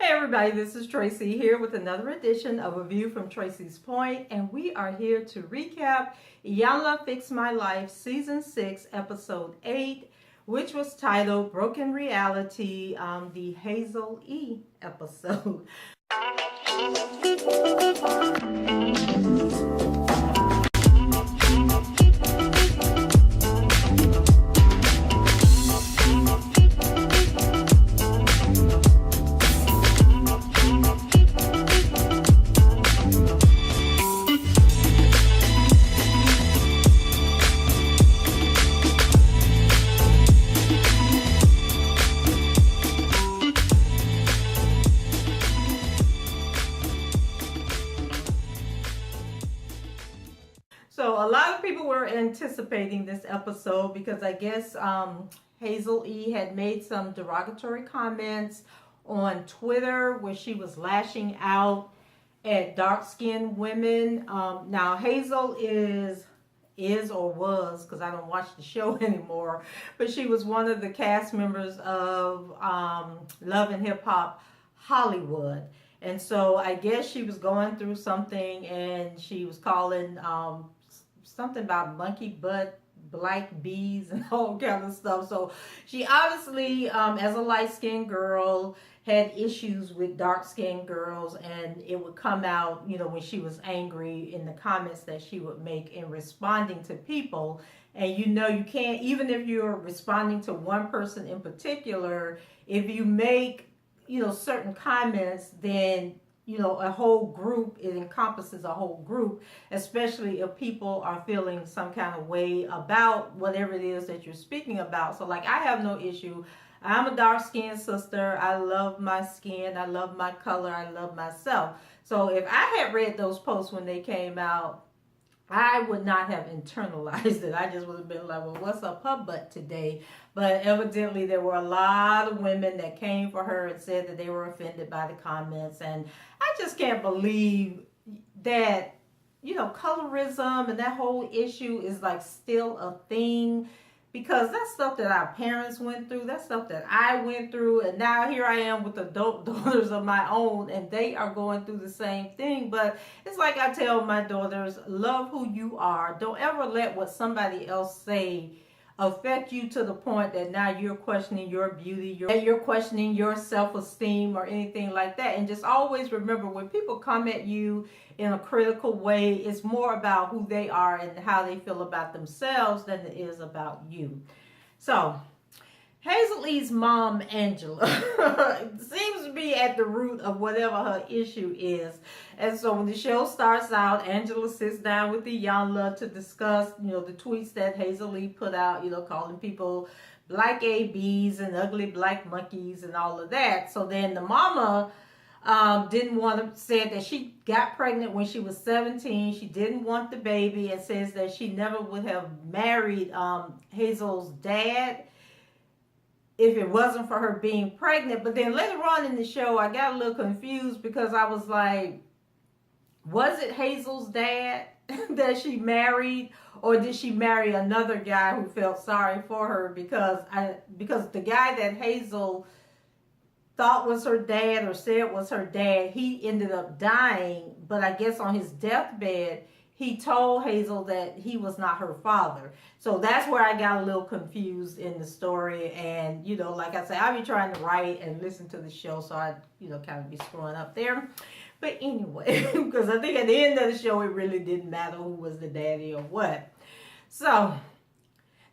Hey everybody, this is Tracy here with another edition of A View from Tracy's Point, and we are here to recap Iyanla Fix My Life Season 6, Episode 8, which was titled Broken Reality, the Hazel-E episode. So a lot of people were anticipating this episode because I guess Hazel-E had made some derogatory comments on Twitter where she was lashing out at dark-skinned women. Now Hazel is or was, because I don't watch the show anymore, but she was one of the cast members of Love and Hip Hop Hollywood. And so I guess she was going through something and she was calling something about monkey butt black bees and all kind of stuff. So she obviously, as a light-skinned girl, had issues with dark-skinned girls, and it would come out, you know, when she was angry in the comments that she would make in responding to people. And you know, you can't, even if you're responding to one person in particular, if you make, you know, certain comments, then you know, a whole group, it encompasses a whole group, especially if people are feeling some kind of way about whatever it is that you're speaking about. So like, I have no issue. I'm a dark-skinned sister. I love my skin. I love my color. I love myself. So if I had read those posts when they came out, I would not have internalized it. I just would have been like, well, what's up her butt today? But evidently there were a lot of women that came for her and said that they were offended by the comments. And I just can't believe that, you know, colorism and that whole issue is like still a thing. Because that's stuff that our parents went through. That's stuff that I went through. And now here I am with adult daughters of my own. And they are going through the same thing. But it's like I tell my daughters, love who you are. Don't ever let what somebody else say affect you to the point that now you're questioning your beauty. You're questioning your self-esteem or anything like that. And just always remember, when people come at you in a critical way, it's more about who they are and how they feel about themselves than it is about you. So Hazel-E's mom, Angela, seems to be at the root of whatever her issue is. And so when the show starts out, Angela sits down with Iyanla to discuss, you know, the tweets that Hazel-E put out, you know, calling people black ABs and ugly black monkeys and all of that. So then the mama didn't want to, said that she got pregnant when she was 17. She didn't want the baby and says that she never would have married Hazel's dad if it wasn't for her being pregnant. But then later on in the show, I got a little confused because I was like, was it Hazel's dad that she married, or did she marry another guy who felt sorry for her? Because the guy that Hazel thought was her dad or said was her dad, he ended up dying. But I guess on his deathbed, he told Hazel that he was not her father. So that's where I got a little confused in the story. And, you know, like I said, I be trying to write and listen to the show, so I, you know, kind of be screwing up there. But anyway, because I think at the end of the show, it really didn't matter who was the daddy or what. So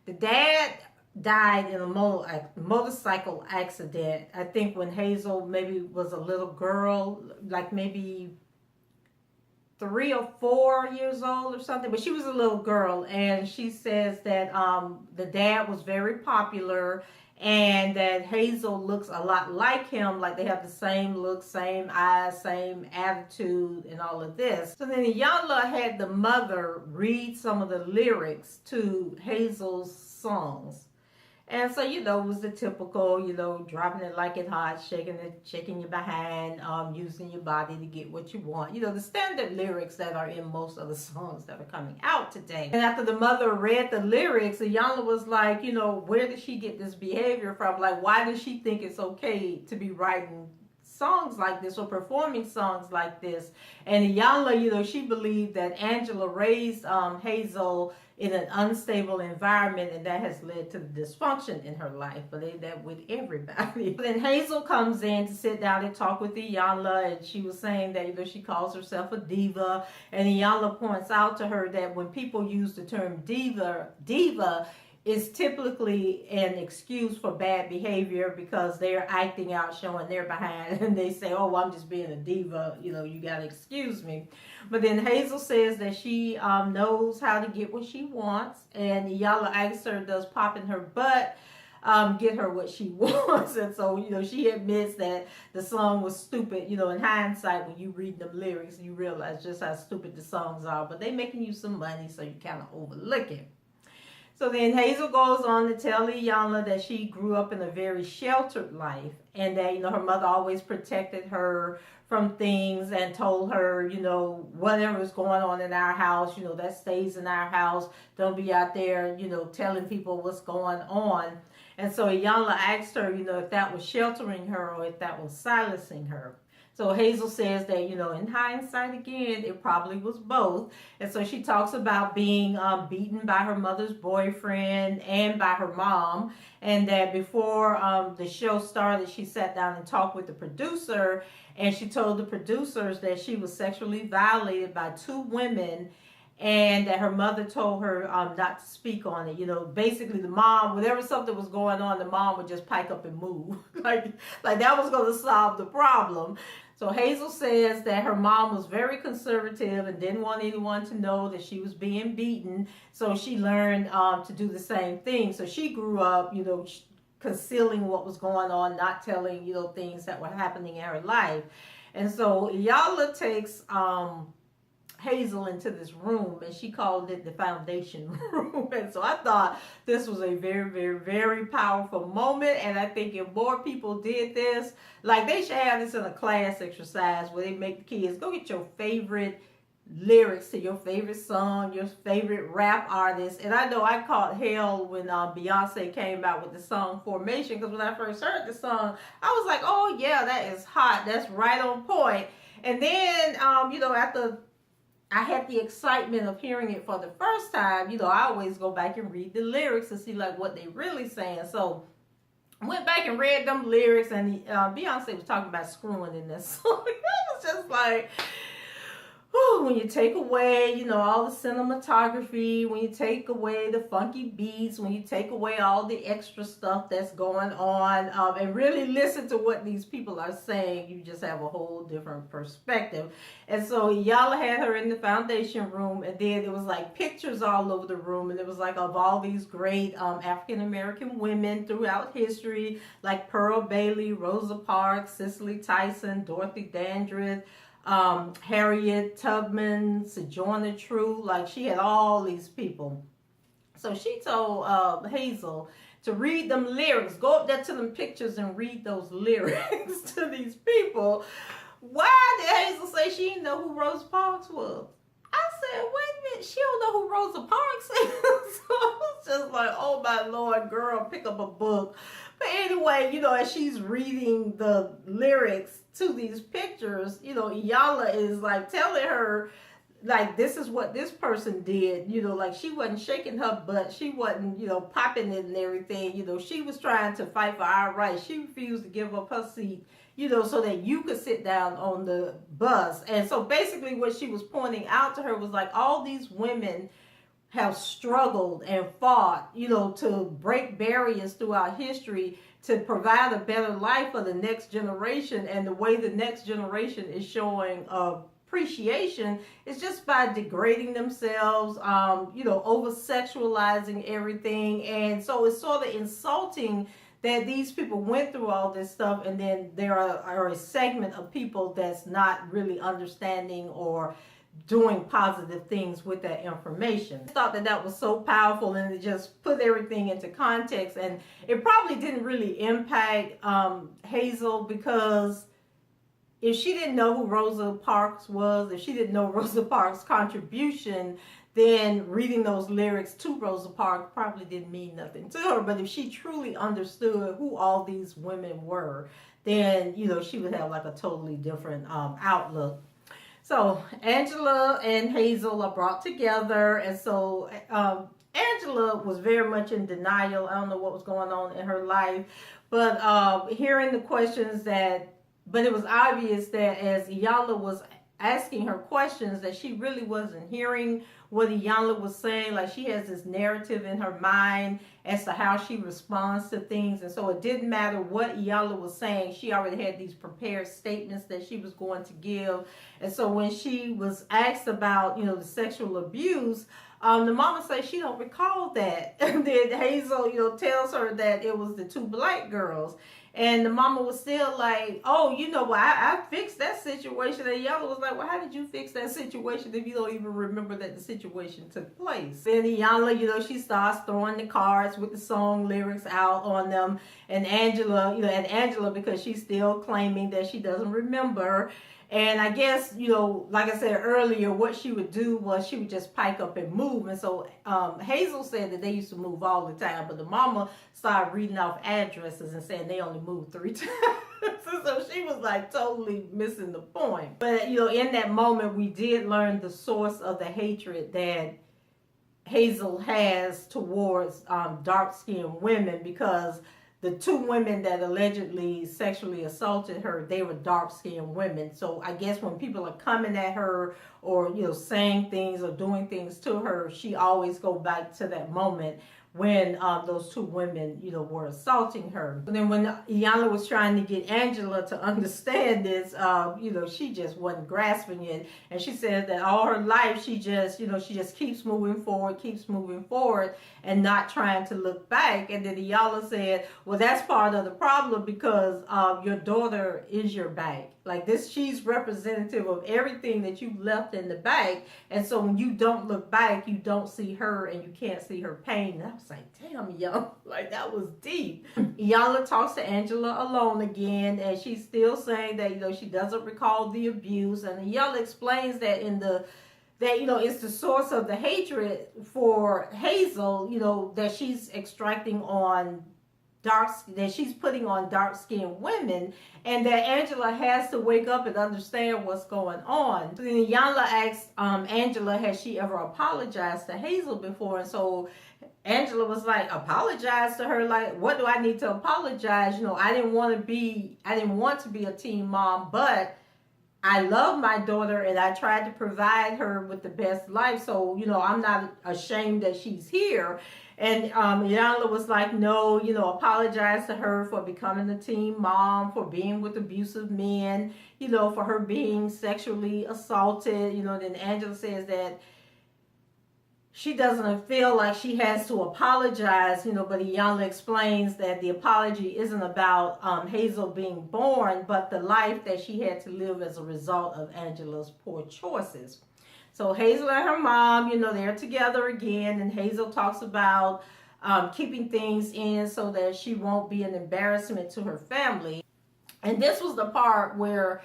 the dad died in a motorcycle accident, I think when Hazel maybe was a little girl, like maybe 3 or 4 years old or something, but she was a little girl. And she says that the dad was very popular and that Hazel looks a lot like him, like they have the same look, same eyes, same attitude and all of this. So then Iyanla had the mother read some of the lyrics to Hazel's songs. And so, you know, it was the typical, you know, dropping it like it's hot, shaking your behind, using your body to get what you want. You know, the standard lyrics that are in most of the songs that are coming out today. And after the mother read the lyrics, Iyanla was like, you know, where did she get this behavior from? Like, why does she think it's okay to be writing songs like this or performing songs like this. And Iyanla, you know, she believed that Angela raised Hazel in an unstable environment, and that has led to the dysfunction in her life. But that with everybody. Then Hazel comes in to sit down and talk with Iyanla, and she was saying that, you know, she calls herself a diva, and Iyanla points out to her that when people use the term diva is typically an excuse for bad behavior because they're acting out, showing their behind, and they say, oh, well, I'm just being a diva, you know, you gotta excuse me. But then Hazel says that she knows how to get what she wants, and Iyanla asks her, does popping her butt get her what she wants? And so, you know, she admits that the song was stupid. You know, in hindsight, when you read them lyrics, you realize just how stupid the songs are, but they making you some money, so you kind of overlook it. So then Hazel goes on to tell Iyanla that she grew up in a very sheltered life, and that, you know, her mother always protected her from things and told her, you know, whatever is going on in our house, you know, that stays in our house. Don't be out there, you know, telling people what's going on. And so Iyanla asked her, you know, if that was sheltering her or if that was silencing her. So Hazel says that, you know, in hindsight, again, it probably was both. And so she talks about being beaten by her mother's boyfriend and by her mom. And that before the show started, she sat down and talked with the producer. And she told the producers that she was sexually violated by 2 women. And that her mother told her not to speak on it. You know, basically the mom, whenever something was going on, the mom would just pipe up and move. like that was going to solve the problem. So Hazel says that her mom was very conservative and didn't want anyone to know that she was being beaten. So she learned to do the same thing. So she grew up, you know, concealing what was going on, not telling, you know, things that were happening in her life. And so Iyanla takes Hazel into this room, and she called it the foundation room. And so I thought this was a very, very, very powerful moment. And I think if more people did this, like they should have this in a class exercise where they make the kids go get your favorite lyrics to your favorite song, your favorite rap artist. And I know I caught hell when Beyonce came out with the song Formation, because when I first heard the song, I was like, oh yeah, that is hot. That's right on point. And then, you know, after I had the excitement of hearing it for the first time, you know, I always go back and read the lyrics to see like what they really saying. So I went back and read them lyrics, and Beyonce was talking about screwing in this song. It was just like, when you take away, you know, all the cinematography, when you take away the funky beats, when you take away all the extra stuff that's going on, and really listen to what these people are saying, you just have a whole different perspective. And so Iyanla had her in the foundation room, and then it was like pictures all over the room, and it was like of all these great African-American women throughout history, like Pearl Bailey, Rosa Parks, Cicely Tyson, Dorothy Dandridge, Harriet Tubman, Sojourner Truth. Like, she had all these people. So she told Hazel to read them lyrics. Go up there to them pictures and read those lyrics to these people. Why did Hazel say she didn't know who Rosa Parks was? I said, wait a minute, she don't know who Rosa Parks is. So I was just like, oh my Lord, girl, pick up a book. But anyway, you know, as she's reading the lyrics to these pictures, you know, Iyanla is like telling her, like, this is what this person did. You know, like, she wasn't shaking her butt. She wasn't, you know, popping it and everything. You know, she was trying to fight for our rights. She refused to give up her seat, you know, so that you could sit down on the bus. And so basically what she was pointing out to her was like, all these women have struggled and fought, you know, to break barriers throughout history to provide a better life for the next generation. And the way the next generation is showing appreciation is just by degrading themselves, you know, over sexualizing everything. And so it's sort of insulting that these people went through all this stuff, and then there are a segment of people that's not really understanding or doing positive things with that information. I thought that that was so powerful, and it just put everything into context. And it probably didn't really impact Hazel, because if she didn't know who Rosa Parks was, if she didn't know Rosa Parks' contribution then reading those lyrics to Rosa Parks probably didn't mean nothing to her. But if she truly understood who all these women were, then, she would have like a totally different outlook. So Angela and Hazel are brought together, and so Angela was very much in denial. I don't know what was going on in her life, but hearing the questions but it was obvious that as Iyanla was asking her questions, that she really wasn't hearing what Iyanla was saying. Like, she has this narrative in her mind as to how she responds to things, and so it didn't matter what Iyanla was saying. She already had these prepared statements that she was going to give. And so when she was asked about, the sexual abuse, the mama said she don't recall that. And then Hazel, tells her that it was the two black girls. And the mama was still like, oh, well, I fixed that situation. And Iyanla was like, well, how did you fix that situation if you don't even remember that the situation took place? Then Iyanla, she starts throwing the cards with the song lyrics out on them. And Angela, because she's still claiming that she doesn't remember. And I guess, like I said earlier, what she would do was she would just pike up and move. And so Hazel said that they used to move all the time, but the mama started reading off addresses and saying they only moved 3 times. So she was like totally missing the point. But, in that moment, we did learn the source of the hatred that Hazel has towards dark-skinned women, because the 2 women that allegedly sexually assaulted her, they were dark-skinned women. So I guess when people are coming at her or, saying things or doing things to her, she always go back to that moment when those 2 women, were assaulting her. And then when Iyanla was trying to get Angela to understand this, she just wasn't grasping it. And she said that all her life, she just keeps moving forward and not trying to look back. And then Iyanla said, well, that's part of the problem, because your daughter is your back. Like this, she's representative of everything that you left in the back. And so when you don't look back, you don't see her and you can't see her pain. And I was like, damn, yo, like that was deep. Iyanla talks to Angela alone again, and she's still saying that, she doesn't recall the abuse. And Iyanla explains that it's the source of the hatred for Hazel, that she's extracting on that she's putting on dark-skinned women, and that Angela has to wake up and understand what's going on. So then Iyanla asks Angela, has she ever apologized to Hazel before? And so Angela was like, apologize to her? Like, what do I need to apologize? I didn't want to be a teen mom, but I love my daughter and I tried to provide her with the best life. So, I'm not ashamed that she's here. And Iyanla was like, no, apologize to her for becoming a teen mom, for being with abusive men, for her being sexually assaulted. Then Angela says that she doesn't feel like she has to apologize, but Iyanla explains that the apology isn't about Hazel being born, but the life that she had to live as a result of Angela's poor choices. So Hazel and her mom, they're together again, and Hazel talks about keeping things in so that she won't be an embarrassment to her family. And this was the part where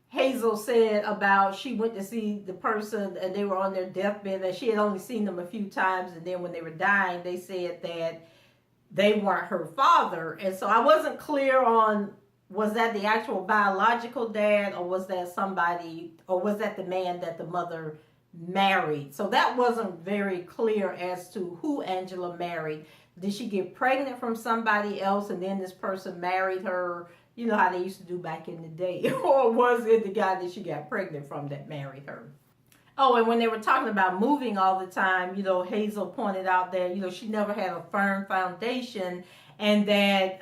Hazel said about she went to see the person and they were on their deathbed, and she had only seen them a few times, and then when they were dying, they said that they weren't her father. And so I wasn't clear on, was that the actual biological dad, or was that somebody, or was that the man that the mother married? So that wasn't very clear as to who Angela married. Did she get pregnant from somebody else and then this person married her? How they used to do back in the day. Or was it the guy that she got pregnant from that married her? Oh, and when they were talking about moving all the time, Hazel pointed out that, she never had a firm foundation, and that,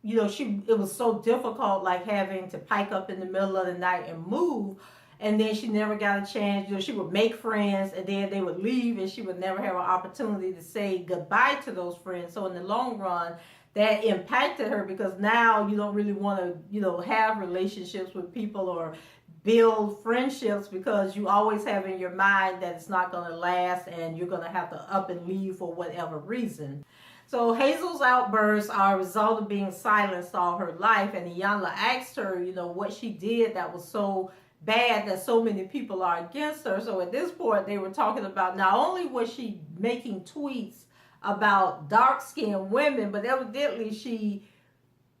it was so difficult, like having to pike up in the middle of the night and move. And then she never got a chance. She would make friends and then they would leave, and she would never have an opportunity to say goodbye to those friends. So in the long run, that impacted her, because now you don't really want to, have relationships with people or build friendships, because you always have in your mind that it's not going to last and you're going to have to up and leave for whatever reason. So Hazel's outbursts are a result of being silenced all her life, and Iyanla asked her, what she did that was so bad that so many people are against her. So at this point, they were talking about not only was she making tweets about dark-skinned women, but evidently she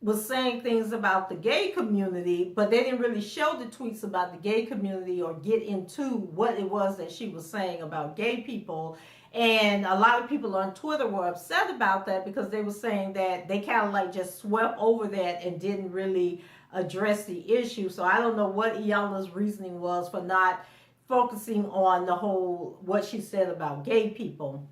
was saying things about the gay community, but they didn't really show the tweets about the gay community or get into what it was that she was saying about gay people. And a lot of people on Twitter were upset about that because they were saying that they kind of like just swept over that and didn't really address the issue. So I don't know what Iyanla's reasoning was for not focusing on the whole, what she said about gay people.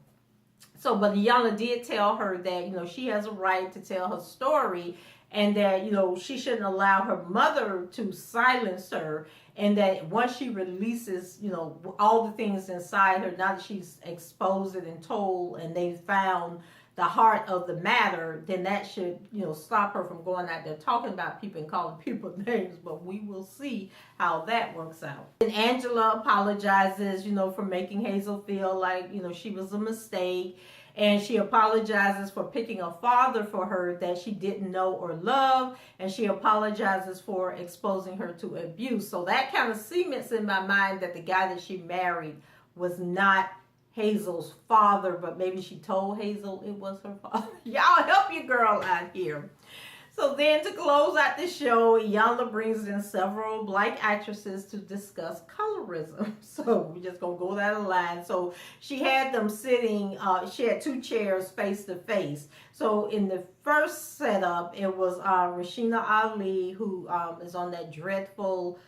So, but Iyanla did tell her that, you know, she has a right to tell her story and that, you know, she shouldn't allow her mother to silence her, and that once she releases, you know, all the things inside her, now that she's exposed it and told and they found the heart of the matter, then that should, you know, stop her from going out there talking about people and calling people names. But we will see how that works out. And Angela apologizes, you know, for making Hazel feel like, you know, she was a mistake. And she apologizes for picking a father for her that she didn't know or love. And she apologizes for exposing her to abuse. So that kind of cements in my mind that the guy that she married was not Hazel's father, but maybe she told Hazel it was her father. Y'all help your girl out here. So then to close out the show, Iyanla brings in several black actresses to discuss colorism. So we're just going to go down the line. So she had them sitting, she had two chairs face to face. So in the first setup, it was Rashina Ali, who is on that dreadful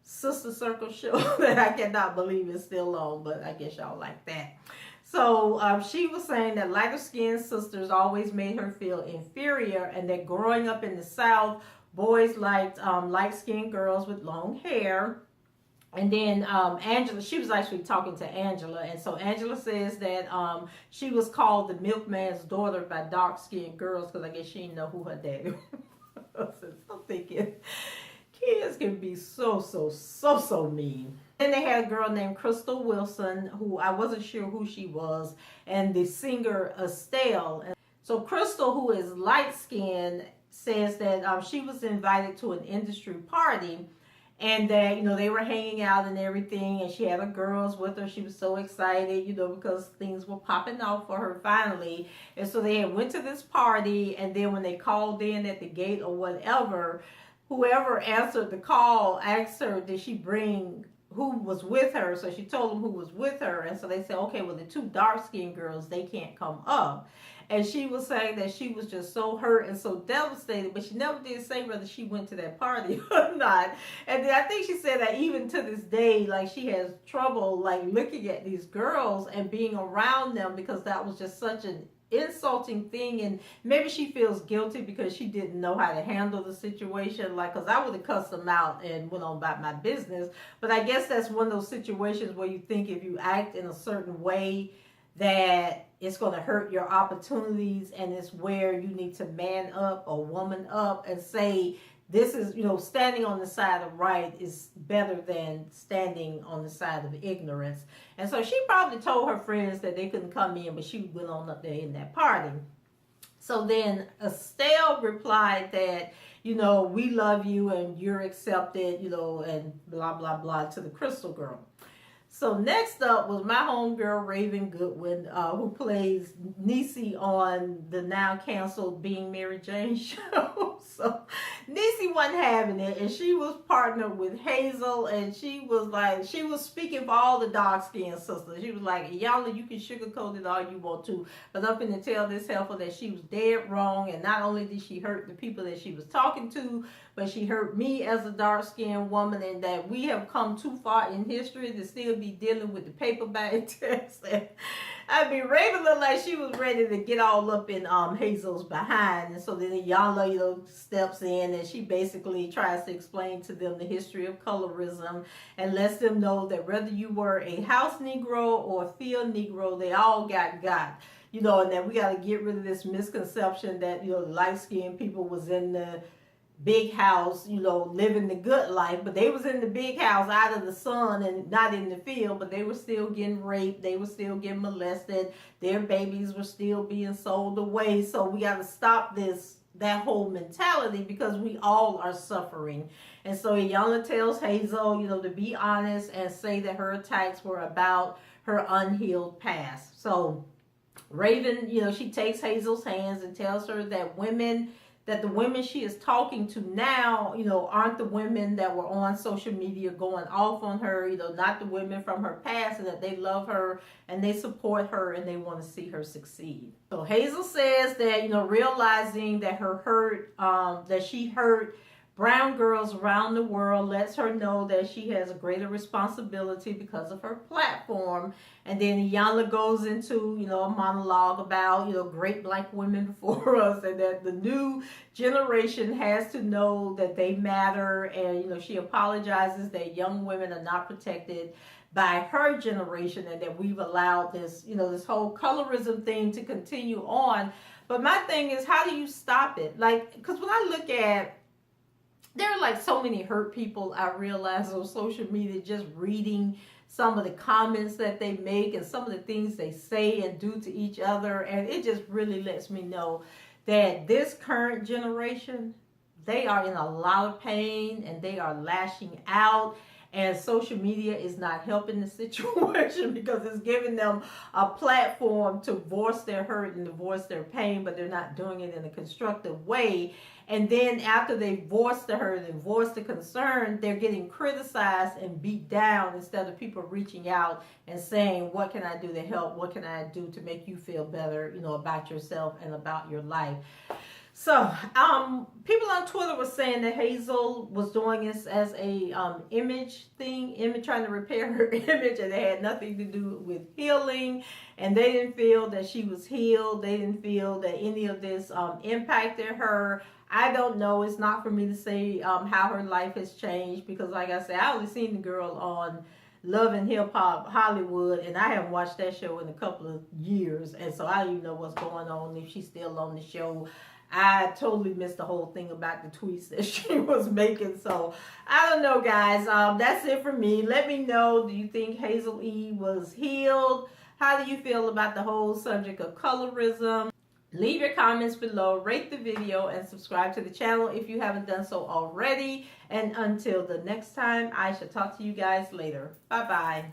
Sister Circle show that I cannot believe is still on, but I guess y'all like that. So she was saying that lighter skinned sisters always made her feel inferior, and that growing up in the South, boys liked light skinned girls with long hair. And then Angela, she was actually talking to Angela, and so Angela says that she was called the milkman's daughter by dark skinned girls because I guess she didn't know who her daddy was. I'm thinking, kids can be so mean. Then they had a girl named Crystal Wilson, who I wasn't sure who she was, and the singer Estelle. And so Crystal, who is light-skinned, says that she was invited to an industry party, and that, you know, they were hanging out and everything, and she had her girls with her. She was so excited, you know, because things were popping off for her finally. And so they went to this party, and then when they called in at the gate or whatever, whoever answered the call asked her, did she bring who was with her? So she told them who was with her. And so they said, okay, well, the two dark-skinned girls, they can't come up. And she was saying that she was just so hurt and so devastated, but she never did say whether she went to that party or not. And then I think she said that even to this day, like, she has trouble, like, looking at these girls and being around them because that was just such an insulting thing. And maybe she feels guilty because she didn't know how to handle the situation, like, because I would have cussed them out and went on about my business. But I guess that's one of those situations where you think if you act in a certain way that it's going to hurt your opportunities, and it's where you need to man up or woman up and say, this is, you know, standing on the side of right is better than standing on the side of ignorance. And so she probably told her friends that they couldn't come in, but she went on up there in that party. So then Estelle replied that, you know, we love you and you're accepted, you know, and blah, blah, blah to the Crystal girl. So next up was my homegirl, Raven Goodwin, who plays Niecy on the now canceled Being Mary Jane show. So Niecy wasn't having it, and she was partnered with Hazel, and she was like, she was speaking for all the dark-skinned sisters. She was like, Iyanla, you can sugarcoat it all you want to, but I'm going to tell this heifer that she was dead wrong, and not only did she hurt the people that she was talking to, but she hurt me as a dark-skinned woman, and that we have come too far in history to still be dealing with the paper bag test. I mean, Raven looked like she was ready to get all up in Hazel's behind. And so then Iyanla, you know, steps in, and she basically tries to explain to them the history of colorism and lets them know that whether you were a house Negro or a field Negro, they all got. You know, and that we got to get rid of this misconception that, you know, light-skinned people was in the big house, you know, living the good life, but they was in the big house out of the sun and not in the field, but they were still getting raped, they were still getting molested, their babies were still being sold away. So we got to stop this that whole mentality, because we all are suffering. And so Iyanla tells Hazel, to be honest and say that her attacks were about her unhealed past. So Raven, she takes Hazel's hands and tells her that the women she is talking to now, aren't the women that were on social media going off on her, not the women from her past, and that they love her and they support her and they want to see her succeed. So Hazel says that, realizing that her hurt, that she hurt brown girls around the world, lets her know that she has a greater responsibility because of her platform. And then Iyanla goes into, a monologue about, great black women before us, and that the new generation has to know that they matter. And, she apologizes that young women are not protected by her generation, and that we've allowed this, this whole colorism thing to continue on. But my thing is, how do you stop it? Because when I look at, there are like so many hurt people I realize on social media, just reading some of the comments that they make and some of the things they say and do to each other. And it just really lets me know that this current generation, they are in a lot of pain and they are lashing out. And social media is not helping the situation because it's giving them a platform to voice their hurt and to voice their pain, but they're not doing it in a constructive way. And then after they voice the hurt and voice the concern, they're getting criticized and beat down instead of people reaching out and saying, what can I do to help? What can I do to make you feel better, about yourself and about your life? So, people on Twitter were saying that Hazel was doing this as a image thing, trying to repair her image, and it had nothing to do with healing. And they didn't feel that she was healed. They didn't feel that any of this impacted her. I don't know. It's not for me to say how her life has changed, because, like I said, I only seen the girl on Love and Hip Hop Hollywood, and I haven't watched that show in a couple of years, and so I don't even know what's going on, if she's still on the show. I totally missed the whole thing about the tweets that she was making. So I don't know, guys. That's it for me. Let me know, do you think Hazel-E was healed? How do you feel about the whole subject of colorism? Leave your comments below, rate the video, and subscribe to the channel if you haven't done so already. And until the next time, I shall talk to you guys later. Bye-bye.